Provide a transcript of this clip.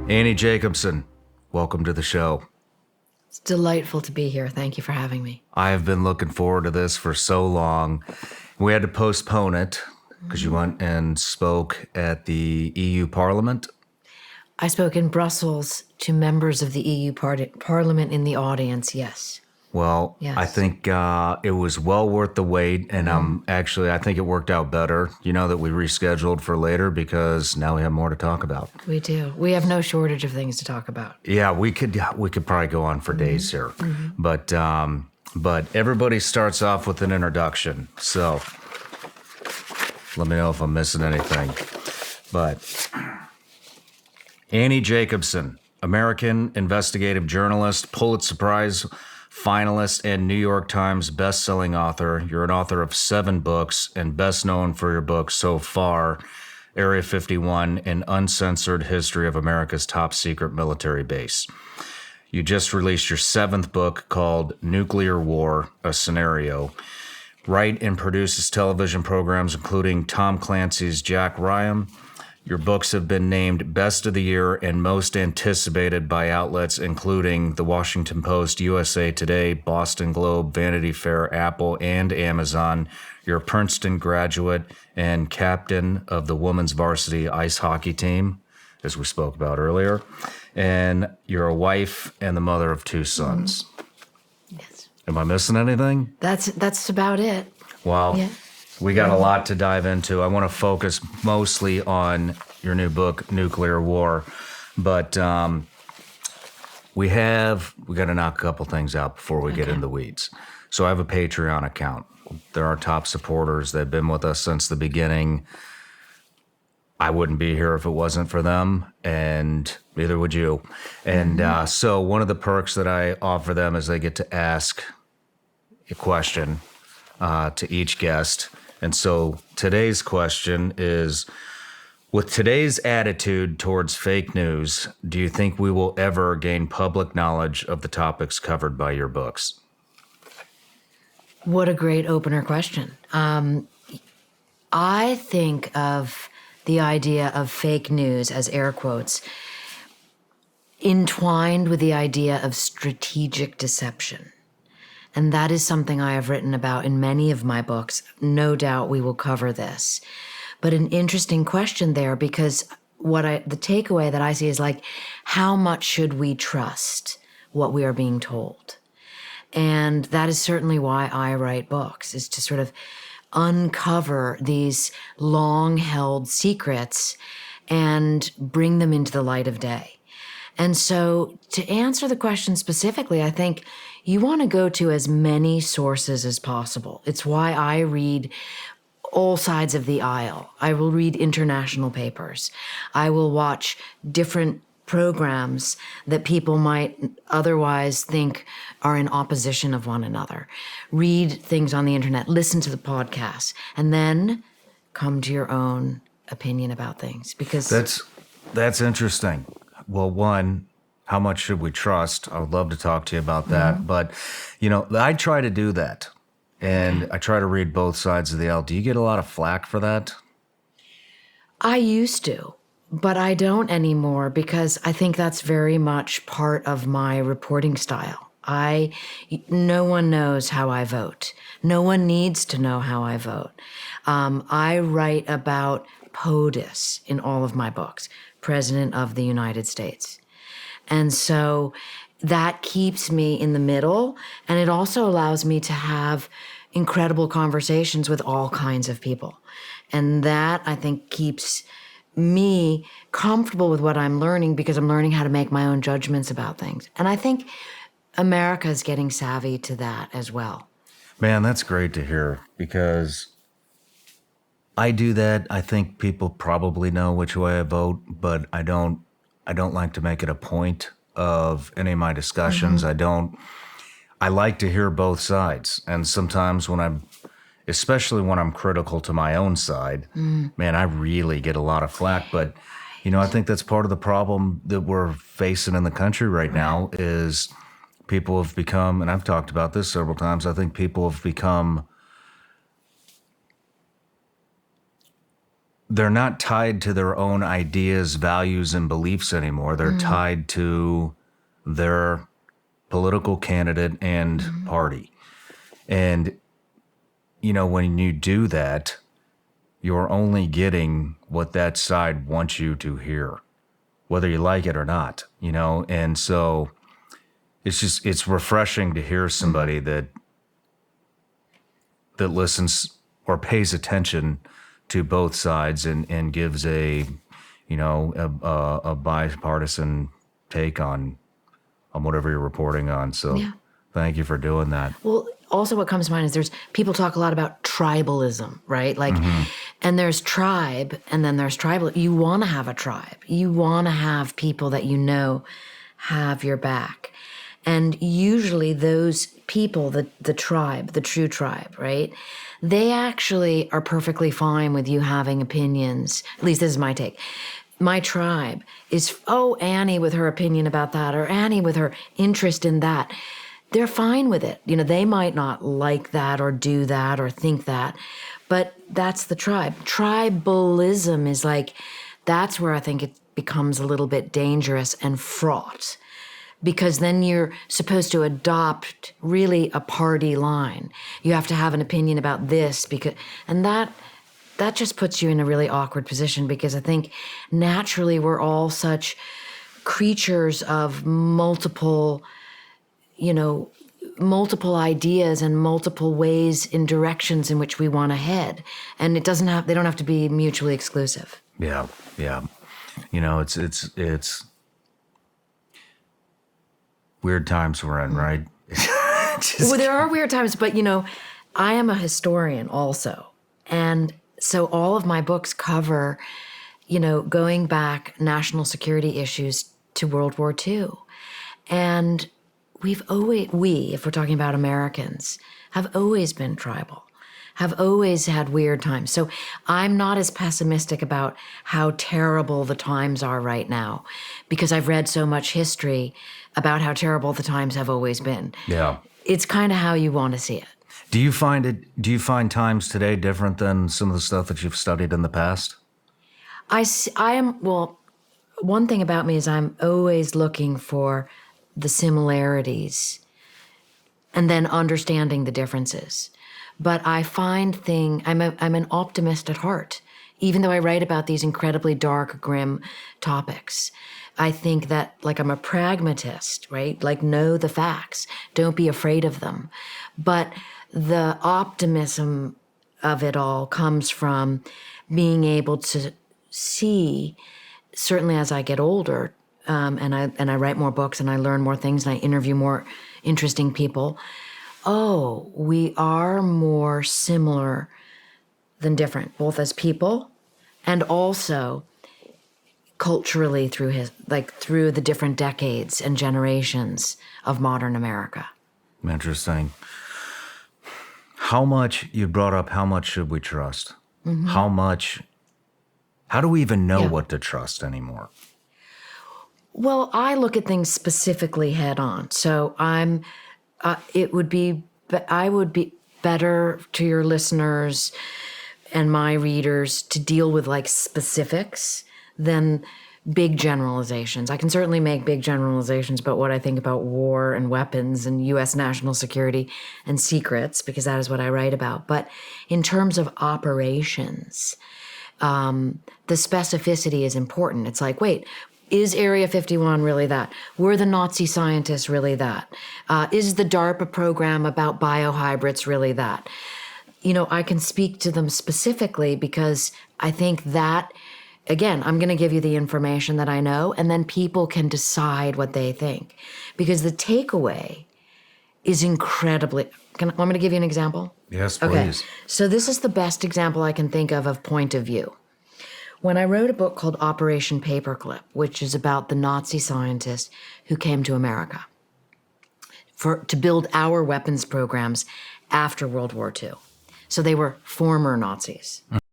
Annie Jacobsen, welcome to the show. It's delightful to be here. Thank you for having me. I have been looking forward to this for so long. We had to postpone it because you went and spoke at the EU Parliament. I spoke in Brussels to members of the EU Parliament in the audience, yes. Well, Yes. I think it was well worth the wait, and I think it worked out better, that we rescheduled for later because now we have more to talk about. We do. We have no shortage of things to talk about. Yeah, we could probably go on for days here, but everybody starts off with an introduction. So let me know if I'm missing anything. But Annie Jacobsen, American investigative journalist, Pulitzer Prize finalist, and New York Times bestselling author. You're an author of 7 books and best known for your book so far, Area 51, An Uncensored History of America's Top Secret Military Base. You just released your 7th book called Nuclear War, A Scenario. Write and produces television programs including Tom Clancy's Jack Ryan. Your books have been named Best of the Year and Most Anticipated by outlets including The Washington Post, USA Today, Boston Globe, Vanity Fair, Apple, and Amazon. You're a Princeton graduate and captain of the women's varsity ice hockey team, as we spoke about earlier. And you're a wife and the mother of 2 sons. Yes. Am I missing anything? That's about it. Well, Yeah. we got a lot to dive into. I want to focus mostly on your new book, Nuclear War, but we got to knock a couple things out before we get in the weeds. So I have a Patreon account. They're our top supporters. They've been with us since the beginning. I wouldn't be here if it wasn't for them, and neither would you. And so one of the perks that I offer them is they get to ask a question to each guest. And so today's question is, with today's attitude towards fake news, do you think we will ever gain public knowledge of the topics covered by your books? What a great opener question. I think of the idea of fake news as air quotes entwined with the idea of strategic deception. And that is something I have written about in many of my books. No doubt we will cover this. But an interesting question there, because the takeaway that I see is like, how much should we trust what we are being told? And that is certainly why I write books, is to sort of uncover these long-held secrets and bring them into the light of day. And so to answer the question specifically, I think you want to go to as many sources as possible. It's why I read all sides of the aisle. I will read international papers. I will watch different programs that people might otherwise think are in opposition of one another. Read things on the internet, listen to the podcasts, and then come to your own opinion about things. Because that's interesting. Well, one, how much should we trust? I would love to talk to you about that. But, I try to do that. And I try to read both sides of the aisle. Do you get a lot of flack for that? I used to, but I don't anymore because I think that's very much part of my reporting style. No one knows how I vote. No one needs to know how I vote. I write about POTUS in all of my books, President of the United States. And so that keeps me in the middle, and it also allows me to have incredible conversations with all kinds of people. And that, I think, keeps me comfortable with what I'm learning because I'm learning how to make my own judgments about things. And I think America is getting savvy to that as well. Man, that's great to hear because I do that. I think people probably know which way I vote, but I don't like to make it a point of any of my discussions. I like to hear both sides. And sometimes especially when I'm critical to my own side, man, I really get a lot of flack. But, I think that's part of the problem that we're facing in the country right now is people have become, and I've talked about this several times, I think people have become they're not tied to their own ideas, values, and beliefs anymore. They're tied to their political candidate and party. And, when you do that, you're only getting what that side wants you to hear, whether you like it or not, And so it's refreshing to hear somebody that listens or pays attention to both sides and gives a bipartisan take on whatever you're reporting on. So thank you for doing that. Well, also what comes to mind is there's people talk a lot about tribalism, right? Like, and there's tribe and then there's tribal. You want to have a tribe. You want to have people that have your back. And usually those people, the tribe, the true tribe, right? They actually are perfectly fine with you having opinions. At least this is my take. My tribe is, Annie with her opinion about that, or Annie with her interest in that. They're fine with it. They might not like that or do that or think that, but that's the tribe. Tribalism is that's where I think it becomes a little bit dangerous and fraught. Because then you're supposed to adopt really a party line. You have to have an opinion about this and that just puts you in a really awkward position, because I think naturally we're all such creatures of multiple ideas and multiple ways in directions in which we want to head. And they don't have to be mutually exclusive. Yeah. Yeah. It's weird times we're in, right? Well, there are weird times, but I am a historian also. And so all of my books cover, going back national security issues to World War II. And we, if we're talking about Americans, have always been tribal, have always had weird times. So I'm not as pessimistic about how terrible the times are right now, because I've read so much history about how terrible the times have always been. Yeah. It's kind of how you want to see it. Do you find times today different than some of the stuff that you've studied in the past? One thing about me is I'm always looking for the similarities and then understanding the differences. But I find I'm an optimist at heart, even though I write about these incredibly dark, grim topics. I think that, I'm a pragmatist, right? Know the facts. Don't be afraid of them. But the optimism of it all comes from being able to see, certainly as I get older, and I write more books and I learn more things and I interview more interesting people. We are more similar than different, both as people and also culturally through the different decades and generations of modern America. Interesting. You brought up how much should we trust? How do we even know what to trust anymore? Well, I look at things specifically head on. So I would be better to your listeners and my readers to deal with specifics than big generalizations. I can certainly make big generalizations about what I think about war and weapons and U.S. national security and secrets, because that is what I write about. But in terms of operations, the specificity is important. It's wait, is Area 51 really that? Were the Nazi scientists really that? Is the DARPA program about biohybrids really that? I can speak to them specifically because I think that, again, I'm going to give you the information that I know, and then people can decide what they think. Because the takeaway is incredibly... Want me to give you an example? Yes, please. Okay. So this is the best example I can think of point of view. When I wrote a book called Operation Paperclip, which is about the Nazi scientists who came to America to build our weapons programs after World War II. So they were former Nazis.